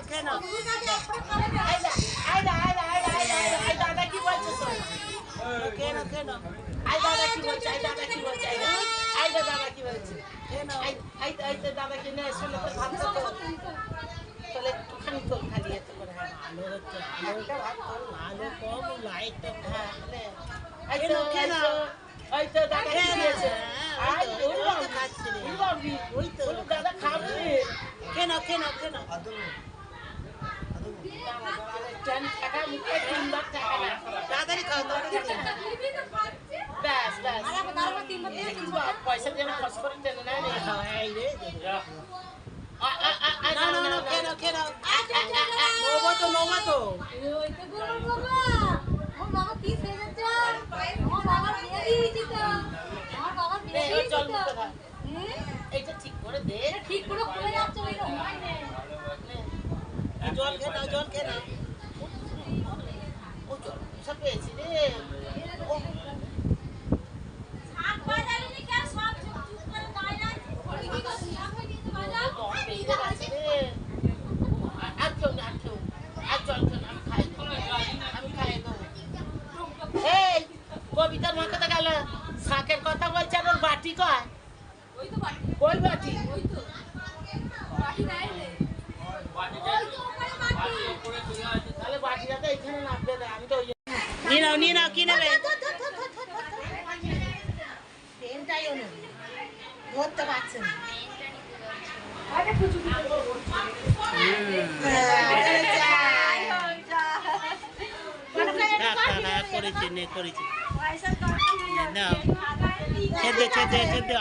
কেন দাদা কি বলছে কেন দাদা কি বলছে দাদা কি বলছে দাদা কি বলছে দাদা কি না শুনে তো ভাবছো তো তাহলে একটুখানি তোল খালি এত করে ভালো হচ্ছে আলোটা আলো কম লাইটটা হ্যাঁ কেন ওই তো দাদা কি দিয়েছে ওই তো দাদা খাবে কেন তাড়াতাড়ি খাও ব্যাস পয়সা দিয়ে খরচ করে টেনে নেয় কেন নোবা তো এইটা ঠিক করে দে জল খেয়ে নাও ও জল সব পেয়েছি রে কবিতার মা কথা গেল শাকের কথা বলছে আর ওর বাটি কয় ওই বাটি তাহলে বাটিটা তো এখানে নামবে না আমি তো নিয়ে নাও কি নেবে পেনটাই অনু ধরতে পারছে না করেছি না খেতে